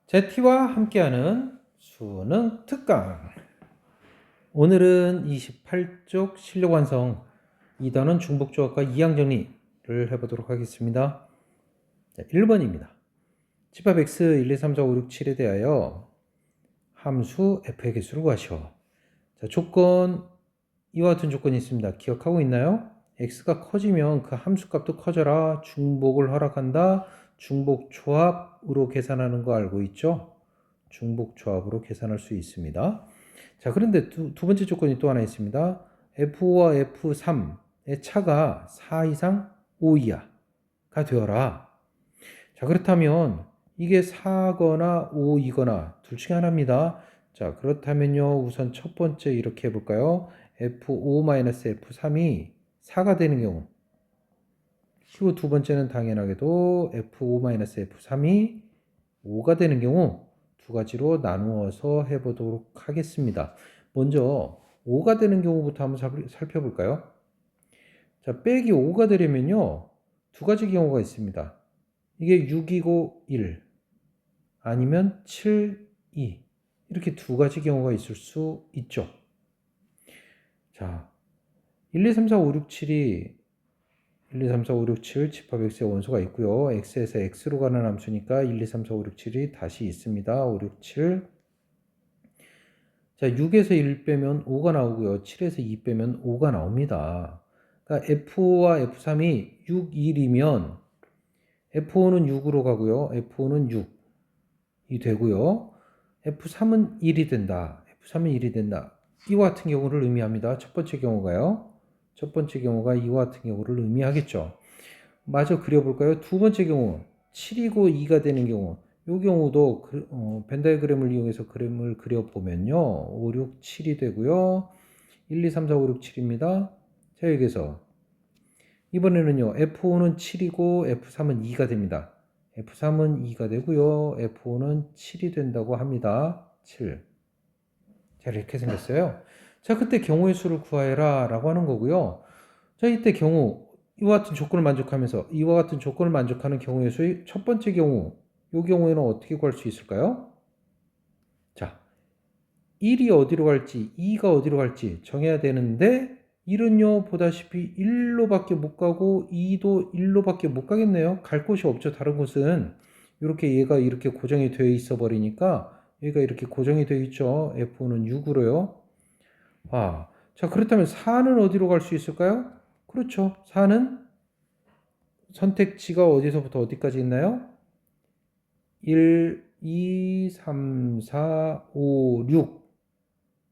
제티와 함께하는 수능 특강. 오늘은 28쪽 실력 완성 2단원 중복조합과 이항 정리를 해보도록 하겠습니다. 자, 1번입니다. 집합 x 1, 2, 3, 4, 5, 6, 7에 대하여 함수 f의 개수를 구하시오. 자, 조건 이와 같은 조건이 있습니다. 기억하고 있나요? x가 커지면 그 함수값도 커져라. 중복을 허락한다. 중복조합으로 계산하는 거 알고 있죠? 중복조합으로 계산할 수 있습니다. 자, 그런데 두 번째 조건이 또 하나 있습니다. F5와 F3의 차가 4 이상 5 이하가 되어라. 자, 그렇다면 이게 4거나 5이거나 둘 중에 하나입니다. 자, 그렇다면요, 우선 첫 번째 이렇게 해볼까요? F5-F3이 4가 되는 경우, 그리고 두 번째는 당연하게도 F5-F3이 5가 되는 경우 두 가지로 나누어서 해보도록 하겠습니다. 먼저 5가 되는 경우부터 한번 살펴볼까요? 자, 빼기 5가 되려면요, 두 가지 경우가 있습니다. 이게 6이고 1, 아니면 7, 2. 이렇게 두 가지 경우가 있을 수 있죠. 자, 1, 2, 3, 4, 5, 6, 7이 1, 2, 3, 4, 5, 6, 7 집합 x의 원소가 있고요. x에서 x로 가는 함수니까 1, 2, 3, 4, 5, 6, 7이 다시 있습니다. 5, 6, 7. 자, 6에서 1 빼면 5가 나오고요. 7에서 2 빼면 5가 나옵니다. 그러니까 F5와 F3이 6, 1이면 F5는 6으로 가고요. F5는 6이 되고요. F3은 1이 된다. F3은 1이 된다. 이와 같은 경우를 의미합니다. 첫 번째 경우가요. 첫 번째 경우가 이와 같은 경우를 의미하겠죠. 마저 그려볼까요? 두 번째 경우 7이고 2가 되는 경우, 이 경우도 벤 다이어그램을 이용해서 그림을 그려보면요, 5, 6, 7이 되고요. 1, 2, 3, 4, 5, 6, 7입니다. 자, 여기서 이번에는요, F5는 7이고 F3은 2가 됩니다. F3은 2가 되고요. F5는 7이 된다고 합니다. 7. 자, 이렇게 생겼어요. 자, 그때 경우의 수를 구하여라 라고 하는 거고요. 자, 이때 경우 이와 같은 조건을 만족하면서 이와 같은 조건을 만족하는 경우의 수의 첫 번째 경우, 이 경우에는 어떻게 구할 수 있을까요? 자, 1이 어디로 갈지 2가 어디로 갈지 정해야 되는데 1은요, 보다시피 1로밖에 못 가고 2도 1로밖에 못 가겠네요. 갈 곳이 없죠. 다른 곳은 이렇게 얘가 이렇게 고정이 되어 있어 버리니까 얘가 이렇게 고정이 되어 있죠. F는 6으로요. 자, 그렇다면 4는 어디로 갈 수 있을까요? 그렇죠. 4는 선택지가 어디서부터 어디까지 있나요? 1, 2, 3, 4, 5,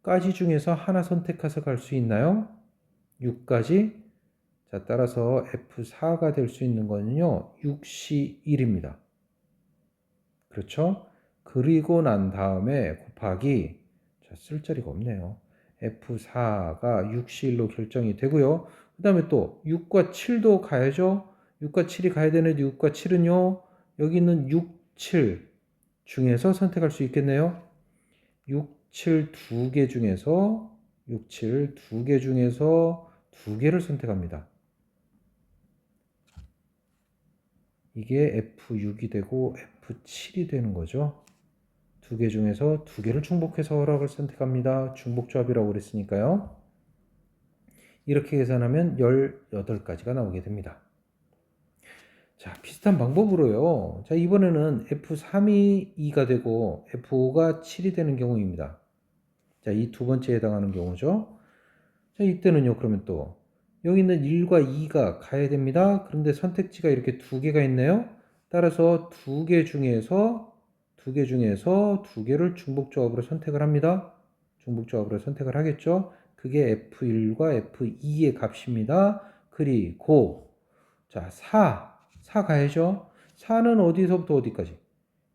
6까지 중에서 하나 선택해서 갈 수 있나요? 6까지. 자, 따라서 F4가 될 수 있는 거는요, 6시 1입니다. 그렇죠? 그리고 난 다음에 곱하기, 자, 쓸 자리가 없네요. F4가 6시 1로 결정이 되고요. 그 다음에 또 6과 7도 가야죠. 6과 7이 가야 되는데 6과 7은요, 여기 있는 6, 7 중에서 선택할 수 있겠네요. 6, 7 두 개 중에서 6, 7 두 개 중에서 두 개를 선택합니다. 이게 F6이 되고 F7이 되는 거죠. 두 개 중에서 두 개를 중복해서 허락을 선택합니다. 중복조합이라고 그랬으니까요. 이렇게 계산하면 18가지가 나오게 됩니다. 자, 비슷한 방법으로요. 자, 이번에는 F3이 2가 되고 F5가 7이 되는 경우입니다. 자, 이 두 번째에 해당하는 경우죠. 자, 이때는요, 그러면 또 여기 있는 1과 2가 가야 됩니다. 그런데 선택지가 이렇게 두 개가 있네요. 따라서 두 개 중에서 두 개를 중복조합으로 선택을 합니다. 중복조합으로 선택을 하겠죠. 그게 F1과 F2의 값입니다. 그리고 자, 4 가야죠. 4는 어디서부터 어디까지?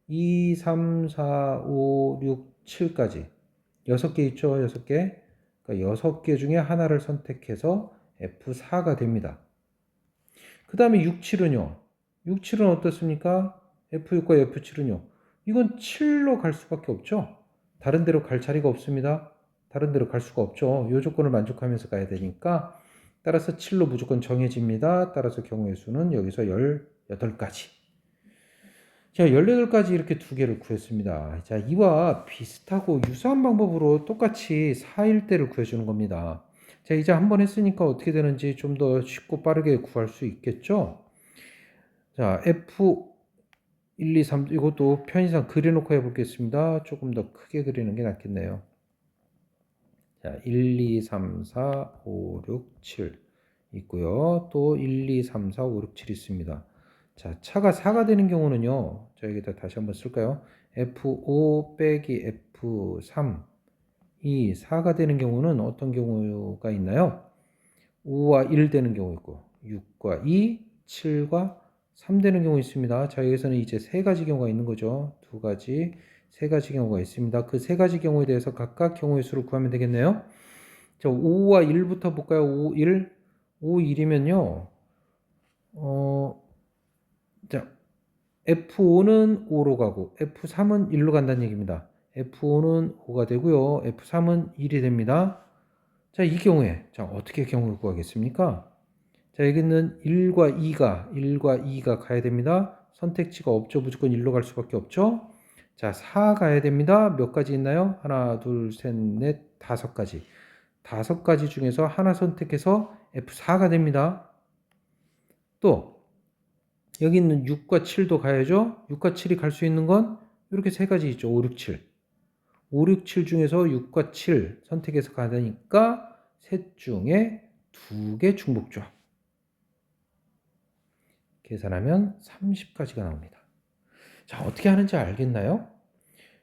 2, 3, 4, 5, 6, 7까지 6개 있죠. 6개. 그러니까 6개 중에 하나를 선택해서 F4가 됩니다. 그 다음에 6, 7은요. 6, 7은 어떻습니까? F6과 F7은요. 이건 7로 갈 수밖에 없죠. 다른 데로 갈 자리가 없습니다. 다른 데로 갈 수가 없죠. 이 조건을 만족하면서 가야 되니까 따라서 7로 무조건 정해집니다. 따라서 경우의 수는 여기서 18가지. 자, 18가지 이렇게 두 개를 구했습니다. 자, 이와 비슷하고 유사한 방법으로 똑같이 4일대를 구해주는 겁니다. 자, 이제 한 번 했으니까 어떻게 되는지 좀 더 쉽고 빠르게 구할 수 있겠죠? 자, F1, 2, 3 이것도 편의상 그려놓고 해보겠습니다. 조금 더 크게 그리는 게 낫겠네요. 자, 1, 2, 3, 4, 5, 6, 7 있고요. 또 1, 2, 3, 4, 5, 6, 7 있습니다. 자, 차가 4가 되는 경우는요. 자, 여기다 다시 한번 쓸까요? F5 빼기 F3 이 4가 되는 경우는 어떤 경우가 있나요? 5와 1 되는 경우 있고 6과 2, 7과 3 되는 경우 있습니다. 자, 여기서는 이제 세 가지 경우가 있는 거죠. 두 가지, 세 가지 경우가 있습니다. 그 세 가지 경우에 대해서 각각 경우의 수를 구하면 되겠네요. 자, 5와 1부터 볼까요? 5, 1. 5, 1이면요. 자, F5는 5로 가고 F3은 1로 간다는 얘기입니다. F5는 5가 되고요. F3은 1이 됩니다. 자, 이 경우에 자, 어떻게 경우를 구하겠습니까? 자, 여기는 1과 2가 가야 됩니다. 선택지가 없죠. 무조건 1로 갈 수밖에 없죠. 자, 4 가야 됩니다. 몇 가지 있나요? 하나, 둘, 셋, 넷, 다섯 가지. 다섯 가지 중에서 하나 선택해서 F4가 됩니다. 또 여기 있는 6과 7도 가야죠. 6과 7이 갈 수 있는 건 이렇게 세 가지 있죠. 5, 6, 7. 5, 6, 7 중에서 6과 7 선택해서 가니까 셋 중에 두 개 중복조합. 계산하면 30가지가 나옵니다. 자, 어떻게 하는지 알겠나요?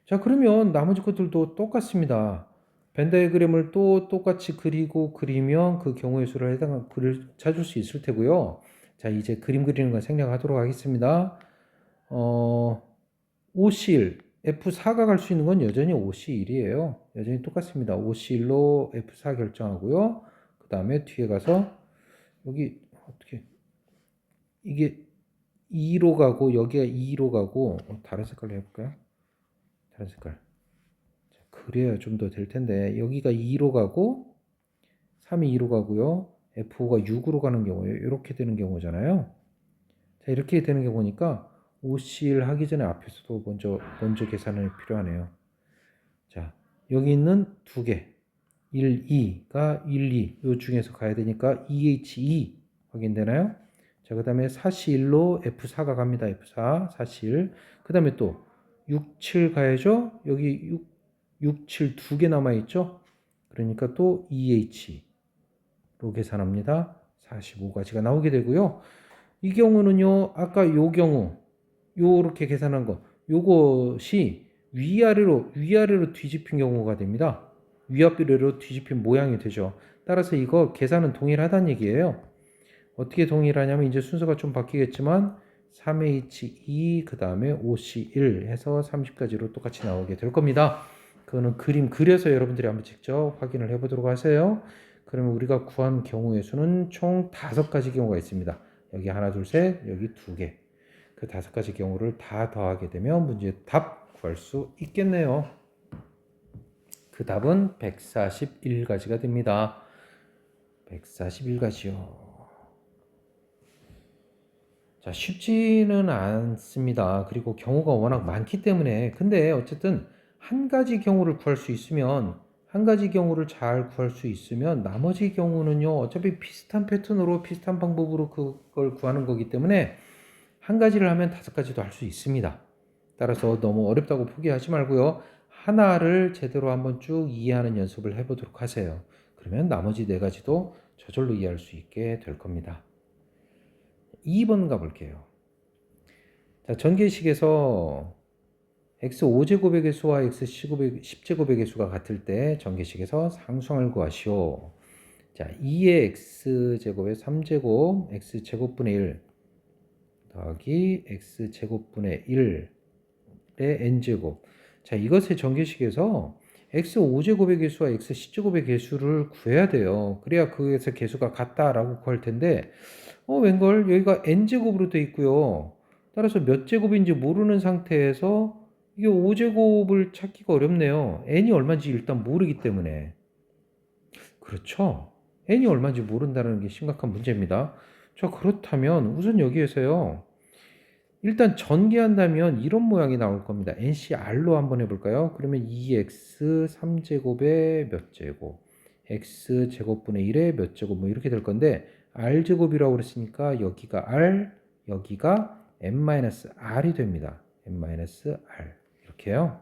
자, 그러면 나머지 것들도 똑같습니다. 벤 다이어그램을 또 똑같이 그리고 그리면 그 경우의 수를 해당한 글을 찾을 수 있을 테고요. 자, 이제 그림 그리는 거 생략하도록 하겠습니다. OC1, F4가 갈 수 있는 건 여전히 OC1이에요. 여전히 똑같습니다. OC1로 F4 결정하고요. 그 다음에 뒤에 가서 여기 어떻게 이게 2로 가고 여기가 2로 가고 다른 색깔로 해볼까요? 다른 색깔. 자, 그래야 좀 더 될 텐데 여기가 2로 가고 3이 2로 가고요. F5가 6으로 가는 경우에 이렇게 되는 경우잖아요. 자, 이렇게 되는 경우니까 OC를 하기 전에 앞에서도 먼저 계산이 필요하네요. 자, 여기 있는 두 개. 1, 2가 1, 2. 요 중에서 가야 되니까 EH2 확인되나요? 자, 그 다음에 4C1로 F4가 갑니다. F4, 4C1. 그 다음에 또 6, 7 가야죠? 여기 6, 7 두 개 남아있죠? 그러니까 또 EH로 계산합니다. 45가지가 나오게 되고요. 이 경우는요, 아까 요 경우, 요렇게 계산한 거, 요것이 위아래로 뒤집힌 경우가 됩니다. 위아래로 뒤집힌 모양이 되죠. 따라서 이거 계산은 동일하다는 얘기예요. 어떻게 동일하냐면 이제 순서가 좀 바뀌겠지만 3H2 그 다음에 OC1 해서 30까지로 똑같이 나오게 될 겁니다. 그거는 그림 그려서 여러분들이 한번 직접 확인을 해보도록 하세요. 그러면 우리가 구한 경우의 수는 총 5가지 경우가 있습니다. 여기 하나, 둘, 셋, 여기 두 개. 그 5가지 경우를 다 더하게 되면 문제의 답 구할 수 있겠네요. 그 답은 141가지가 됩니다. 141가지요. 자, 쉽지는 않습니다. 그리고 경우가 워낙 많기 때문에. 근데 어쨌든 한 가지 경우를 구할 수 있으면, 한 가지 경우를 잘 구할 수 있으면 나머지 경우는요, 어차피 비슷한 패턴으로 비슷한 방법으로 그걸 구하는 거기 때문에 한 가지를 하면 5가지도 할 수 있습니다. 따라서 너무 어렵다고 포기하지 말고요. 하나를 제대로 한번 쭉 이해하는 연습을 해보도록 하세요. 그러면 나머지 4가지도 저절로 이해할 수 있게 될 겁니다. 2번 가볼게요. 자, 전개식에서 x 5제곱의 수와 x 10제곱의 수가 같을 때 전개식에서 상수항을 구하시오. 자, 2의 x제곱의 3제곱 x제곱분의 1 더하기 x제곱분의 1의 n제곱. 자, 이것의 전개식에서 x 5제곱의 개수와 x 10제곱의 개수를 구해야 돼요. 그래야 그에서 개수가 같다라고 구할 텐데 웬걸 여기가 n제곱으로 되어 있고요. 따라서 몇 제곱인지 모르는 상태에서 이게 5제곱을 찾기가 어렵네요. n이 얼마인지 일단 모르기 때문에. 그렇죠. n이 얼마인지 모른다는 게 심각한 문제입니다. 자, 그렇다면 우선 여기에서요. 일단 전개한다면 이런 모양이 나올 겁니다. NCR로 한번 해볼까요? 그러면 2x 3제곱에 몇 제곱, x 제곱분의 1에 몇 제곱 뭐 이렇게 될 건데 r제곱이라고 그랬으니까 여기가 r, 여기가 n-r이 됩니다. n-r 이렇게요.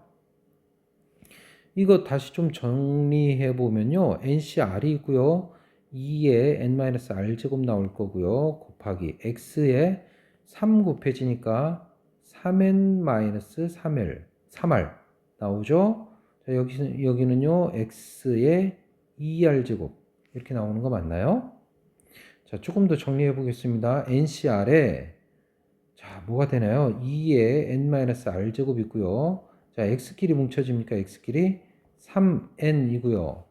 이거 다시 좀 정리해 보면요. NCR이 있고요. 2에 n-r제곱 나올 거고요. 곱하기 x에 3 곱해지니까 3n-3l, 3r 나오죠. 자, 여기는요. x에 2r제곱 이렇게 나오는 거 맞나요? 자, 조금 더 정리해 보겠습니다. NCR에 자, 뭐가 되나요? 2에 n-r제곱 있고요. 자, x끼리 뭉쳐집니까? x끼리 3n이고요.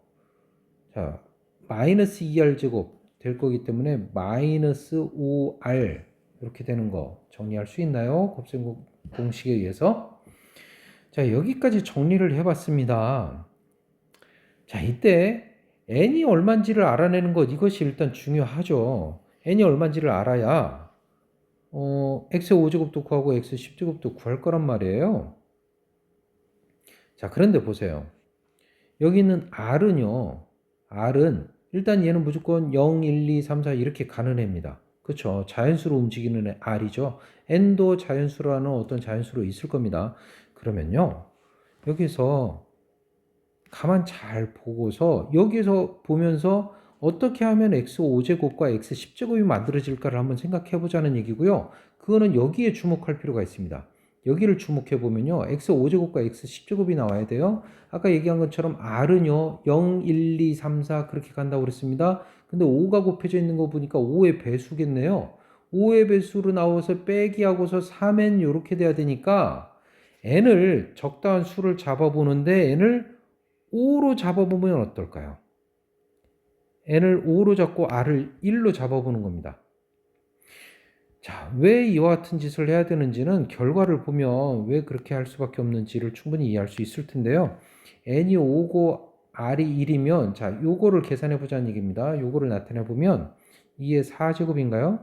자, 마이너스 2r 제곱 될 거기 때문에 마이너스 5r 이렇게 되는 거 정리할 수 있나요? 곱셈 공식에 의해서. 자, 여기까지 정리를 해봤습니다. 자, 이때 n이 얼마인지를 알아내는 것 이것이 일단 중요하죠. n이 얼마인지를 알아야 x 5제곱도 구하고 x 10제곱도 구할 거란 말이에요. 자, 그런데 보세요. 여기 있는 R은요. R은 일단 얘는 무조건 0, 1, 2, 3, 4 이렇게 가는 애입니다. 그렇죠? 자연수로 움직이는 애 R이죠. N도 자연수라는 어떤 자연수로 있을 겁니다. 그러면요. 여기서 가만 잘 보고서 여기서 보면서 어떻게 하면 x5제곱과 x10제곱이 만들어질까를 한번 생각해 보자는 얘기고요. 그거는 여기에 주목할 필요가 있습니다. 여기를 주목해 보면요. x5제곱과 x10제곱이 나와야 돼요. 아까 얘기한 것처럼 r은요. 0, 1, 2, 3, 4 그렇게 간다고 그랬습니다. 근데 5가 곱해져 있는 거 보니까 5의 배수겠네요. 5의 배수로 나와서 빼기 하고서 3n 이렇게 돼야 되니까 n을 적당한 수를 잡아보는데 n을 5로 잡아보면 어떨까요? n을 5로 잡고 r을 1로 잡아보는 겁니다. 자, 왜 이와 같은 짓을 해야 되는지는 결과를 보면 왜 그렇게 할 수밖에 없는지를 충분히 이해할 수 있을 텐데요. n이 5고 r이 1이면 자, 요거를 계산해 보자는 얘기입니다. 요거를 나타내 보면 2의 4제곱인가요?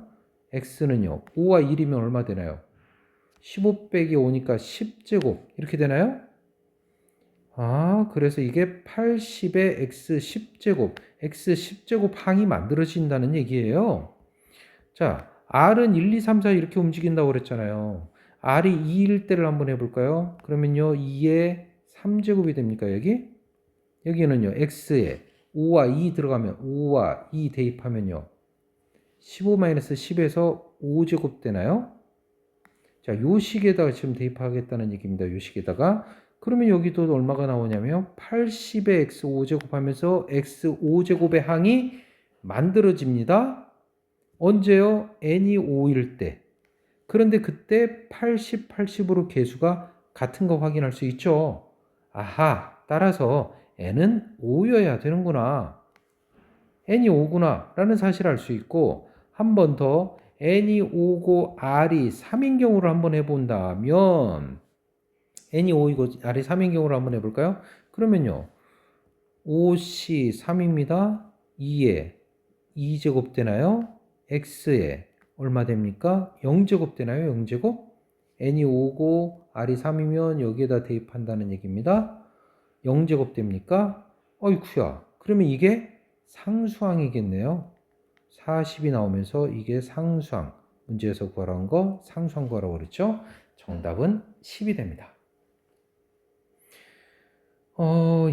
x는요. 5와 1이면 얼마 되나요? 15 빼기 5니까 10제곱 이렇게 되나요? 아, 그래서 이게 80의 x 10제곱, x 10제곱 항이 만들어진다는 얘기예요. 자, r은 1, 2, 3, 4 이렇게 움직인다고 그랬잖아요. r이 2일 때를 한번 해볼까요? 그러면요, 2의 3제곱이 됩니까, 여기? 여기는요, x에 5와 2 들어가면, 5와 2 대입하면요, 15-10에서 5제곱 되나요? 자, 요 식에다가 지금 대입하겠다는 얘기입니다. 요 식에다가. 그러면 여기도 얼마가 나오냐면 80의 x 5제곱 하면서 x 5제곱의 항이 만들어집니다. 언제요? n이 5일 때. 그런데 그때 80, 80으로 개수가 같은 거 확인할 수 있죠. 아하, 따라서 n은 5여야 되는구나. n이 5구나 라는 사실을 알 수 있고 한 번 더 n이 5고 r이 3인 경우를 한번 해본다면 n이 5이고 r이 3인 경우를 한번 해볼까요? 그러면요 5c 3입니다. 2에 2제곱 되나요? x에 얼마 됩니까? 0제곱 되나요? 0제곱? n이 5고 r이 3이면 여기에다 대입한다는 얘기입니다. 0제곱 됩니까? 어이쿠야 그러면 이게 상수항이겠네요. 40이 나오면서 이게 상수항. 문제에서 구하라는 거 상수항 구하라고 그랬죠? 정답은 10이 됩니다.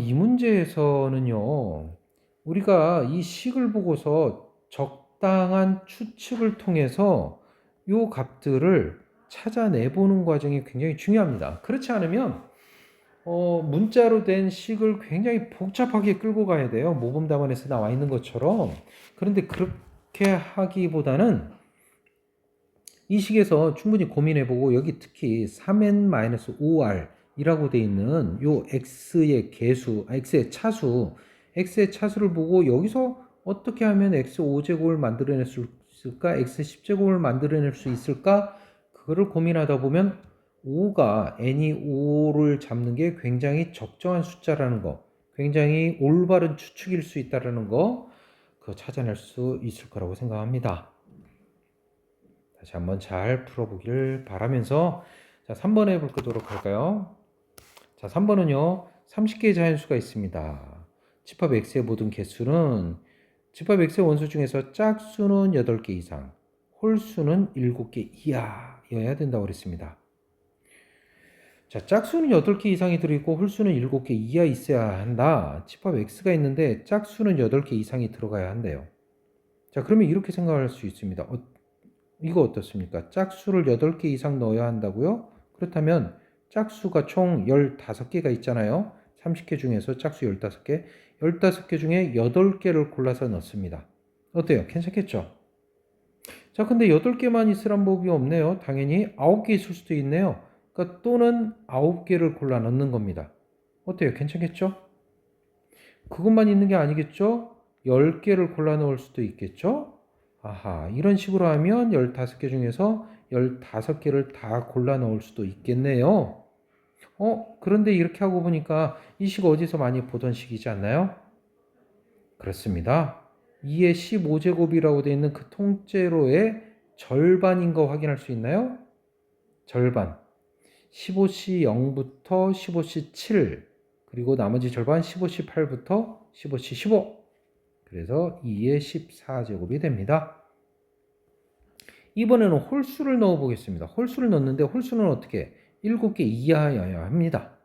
이 문제에서는요. 우리가 이 식을 보고서 적당한 추측을 통해서 요 값들을 찾아내보는 과정이 굉장히 중요합니다. 그렇지 않으면 문자로 된 식을 굉장히 복잡하게 끌고 가야 돼요. 모범 답안에서 나와 있는 것처럼. 그런데 그렇게 하기보다는 이 식에서 충분히 고민해보고 여기 특히 3n-5r 이라고 되어 있는 요 x의 개수, x의 차수, x의 차수를 보고 여기서 어떻게 하면 x 5제곱을 만들어낼 수 있을까? x 10제곱을 만들어낼 수 있을까? 그거를 고민하다 보면 5가 n이 5를 잡는 게 굉장히 적정한 숫자라는 거, 굉장히 올바른 추측일 수 있다는 거, 그거 찾아낼 수 있을 거라고 생각합니다. 다시 한번 잘 풀어보길 바라면서 자, 3번 해보도록 할까요? 자, 3번은요. 30개의 자연수가 있습니다. 집합 x의 모든 개수는 집합 x의 원수 중에서 짝수는 8개 이상, 홀수는 7개 이하여야 된다고 그랬습니다. 자, 짝수는 8개 이상이 들어있고 홀수는 7개 이하 있어야 한다. 집합 x가 있는데 짝수는 8개 이상이 들어가야 한대요. 자, 그러면 이렇게 생각할 수 있습니다. 이거 어떻습니까? 짝수를 8개 이상 넣어야 한다고요? 그렇다면 짝수가 총 15개가 있잖아요. 30개 중에서 짝수 15개. 15개 중에 8개를 골라서 넣습니다. 어때요? 괜찮겠죠? 자, 근데 8개만 있으란 법이 없네요. 당연히 9개 있을 수도 있네요. 그러니까 또는 9개를 골라 넣는 겁니다. 어때요? 괜찮겠죠? 그것만 있는 게 아니겠죠? 10개를 골라 넣을 수도 있겠죠? 아하, 이런 식으로 하면 15개 중에서 15개를 다 골라 넣을 수도 있겠네요. 그런데 이렇게 하고 보니까 이 식 어디서 많이 보던 식이지 않나요? 그렇습니다. 2의 15제곱이라고 되어 있는 그 통째로의 절반인 거 확인할 수 있나요? 절반. 15C 0부터 15C 7, 그리고 나머지 절반 15C 8부터 15C 15. 그래서 2의 14제곱이 됩니다. 이번에는 홀수를 넣어 보겠습니다. 홀수를 넣는데 홀수는 어떻게? 7개 이하여야 합니다.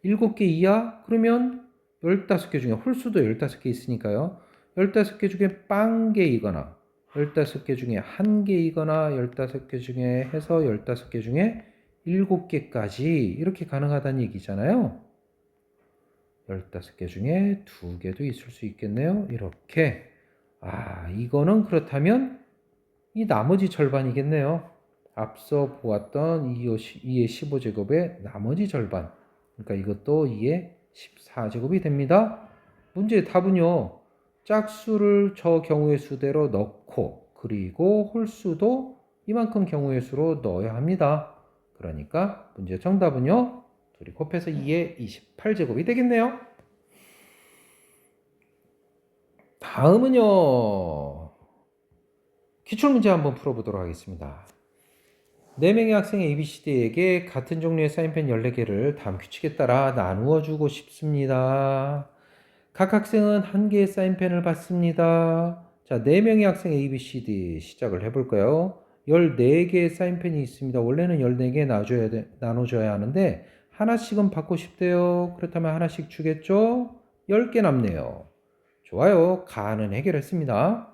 7개 이하? 그러면 15개 중에 홀수도 15개 있으니까요. 15개 중에 빵개이거나 15개 중에 한 개이거나 15개 중에 해서 15개 중에 7개까지 이렇게 가능하다는 얘기잖아요. 15개 중에 2개도 있을 수 있겠네요. 이렇게. 이거는 그렇다면 이 나머지 절반이겠네요. 앞서 보았던 2의 15제곱의 나머지 절반. 그러니까 이것도 2의 14제곱이 됩니다. 문제의 답은요. 짝수를 저 경우의 수대로 넣고 그리고 홀수도 이만큼 경우의 수로 넣어야 합니다. 그러니까 문제 정답은요. 둘이 곱해서 2의 28제곱이 되겠네요. 다음은요. 기출문제 한번 풀어보도록 하겠습니다. 4명의 학생 ABCD에게 같은 종류의 사인펜 14개를 다음 규칙에 따라 나누어 주고 싶습니다. 각 학생은 한 개의 사인펜을 받습니다. 자, 4명의 학생 ABCD 시작을 해볼까요? 14개의 사인펜이 있습니다. 원래는 14개 나눠줘야 하는데 하나씩은 받고 싶대요. 그렇다면 하나씩 주겠죠? 10개 남네요. 좋아요. 가는 해결했습니다.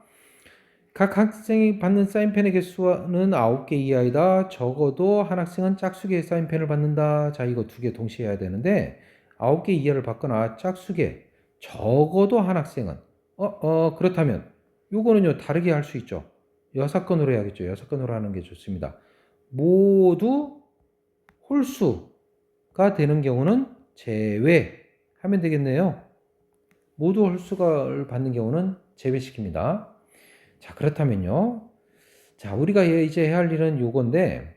각 학생이 받는 사인펜의 개수는 9개 이하이다. 적어도 한 학생은 짝수개의 사인펜을 받는다. 자, 이거 2개 동시에 해야 되는데 9개 이하를 받거나 짝수개, 적어도 한 학생은 그렇다면 요거는요 다르게 할 수 있죠. 6건으로 해야겠죠. 6건으로 하는 게 좋습니다. 모두 홀수가 되는 경우는 제외하면 되겠네요. 모두 홀수를 받는 경우는 제외시킵니다. 자, 그렇다면요. 자, 우리가 이제 해야 할 일은 요건데,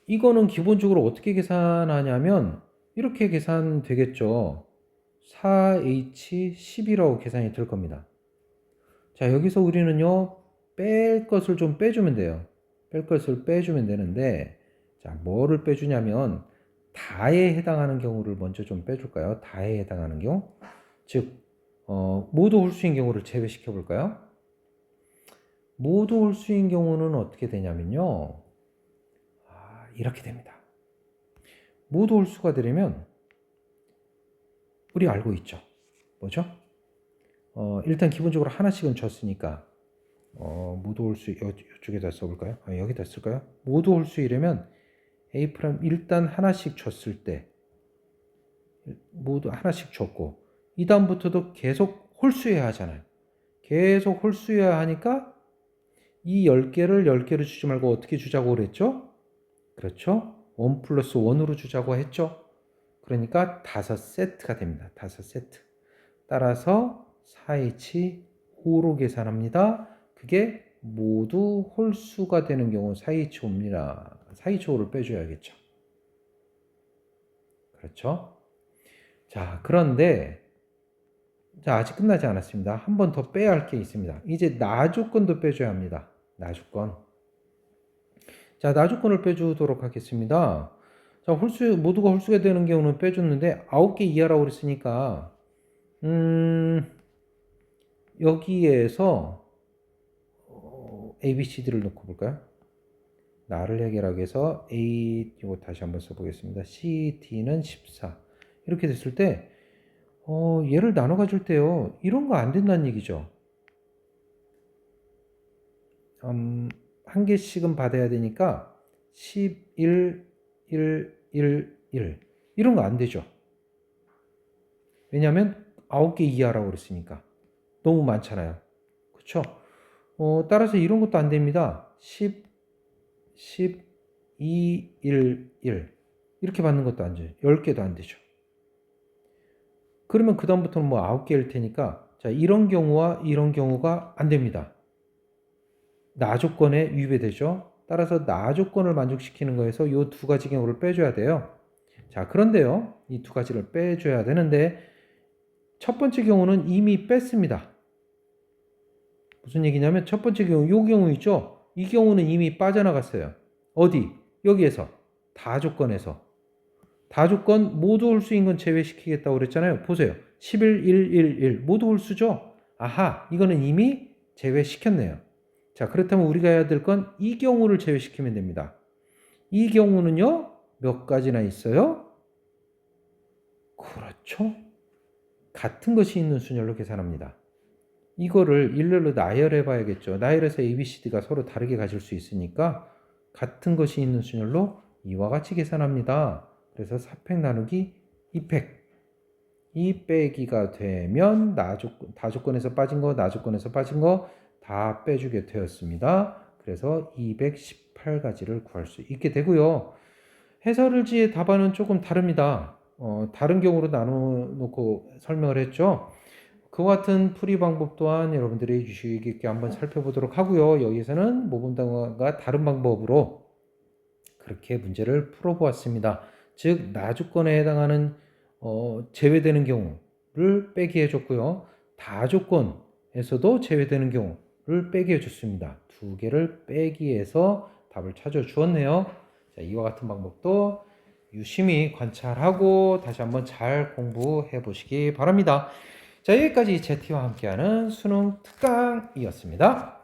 이거는 기본적으로 어떻게 계산하냐면, 이렇게 계산되겠죠. 4H10이라고 계산이 될 겁니다. 자, 여기서 우리는요, 뺄 것을 좀 빼주면 돼요. 뺄 것을 빼주면 되는데, 자, 뭐를 빼주냐면, 다에 해당하는 경우를 먼저 좀 빼줄까요? 다에 해당하는 경우. 즉, 모두 홀수인 경우를 제외시켜 볼까요? 모두 홀수인 경우는 어떻게 되냐면요. 이렇게 됩니다. 모두 홀수가 되려면 우리 알고 있죠. 뭐죠? 일단 기본적으로 하나씩은 줬으니까 모두 홀수 이쪽에다 써볼까요? 여기다 쓸까요? 모두 홀수이려면 A' 일단 하나씩 줬을 때 모두 하나씩 줬고 이 다음부터도 계속 홀수해야 하잖아요. 계속 홀수해야 하니까 이 10개를 주지 말고 어떻게 주자고 그랬죠? 그렇죠? 1 플러스 1으로 주자고 했죠? 그러니까 5세트가 됩니다. 5세트. 따라서 4H5로 계산합니다. 그게 모두 홀수가 되는 경우 4H5입니다. 4H5를 빼줘야겠죠. 그렇죠? 자, 그런데 자, 아직 끝나지 않았습니다. 한 번 더 빼야 할 게 있습니다. 이제 나 조건도 빼줘야 합니다. 나주권. 자, 나주권을 빼주도록 하겠습니다. 자, 모두가 홀수가 되는 경우는 빼줬는데 9개 이하라고 그랬으니까 여기에서 ABCD를 넣고 볼까요? 나를 해결하기 위해서 이거 다시 한번 써보겠습니다. C, D는 14. 이렇게 됐을 때 얘를 나눠 가줄 때요. 이런 거 안 된다는 얘기죠. 한 개씩은 받아야 되니까 11, 1, 1, 1 이런 거 안 되죠. 왜냐하면 9개 이하라고 그랬으니까 너무 많잖아요. 그렇죠? 따라서 이런 것도 안 됩니다. 10, 2, 1, 1 이렇게 받는 것도 안 돼요. 10개도 안 되죠. 그러면 그 다음부터는 뭐 9개일 테니까 자, 이런 경우와 이런 경우가 안 됩니다. 나조건에 위배되죠. 따라서 나조건을 만족시키는 거에서 이 두 가지 경우를 빼줘야 돼요. 자, 그런데요. 이 두 가지를 빼줘야 되는데 첫 번째 경우는 이미 뺐습니다. 무슨 얘기냐면 첫 번째 경우, 이 경우 있죠? 이 경우는 이미 빠져나갔어요. 어디? 여기에서. 다조건에서. 다조건 모두 홀수인 건 제외시키겠다고 그랬잖아요. 보세요. 11, 1, 1, 1 모두 홀수죠? 아하, 이거는 이미 제외시켰네요. 자, 그렇다면 우리가 해야 될 건 이 경우를 제외시키면 됩니다. 이 경우는요, 몇 가지나 있어요? 그렇죠. 같은 것이 있는 순열로 계산합니다. 이거를 일렬로 나열해 봐야겠죠. 나열해서 ABCD가 서로 다르게 가질 수 있으니까 같은 것이 있는 순열로 이와 같이 계산합니다. 그래서 4팩 나누기 2팩. 이 빼기가 되면 다조건에서 빠진 거, 나조건에서 빠진 거 다 빼주게 되었습니다. 그래서 218가지를 구할 수 있게 되고요. 해설을지의 답안은 조금 다릅니다. 다른 경우로 나눠놓고 설명을 했죠. 그와 같은 풀이 방법 또한 여러분들이 주의 깊게 한번 살펴보도록 하고요. 여기서는 모범답안과 다른 방법으로 그렇게 문제를 풀어보았습니다. 즉 나조건에 해당하는 제외되는 경우를 빼기 해줬고요. 다조건에서도 제외되는 경우를 빼기 해줬습니다. 두 개를 빼기 해서 답을 찾아주었네요. 자, 이와 같은 방법도 유심히 관찰하고 다시 한번 잘 공부해 보시기 바랍니다. 자, 여기까지 제티와 함께하는 수능 특강이었습니다.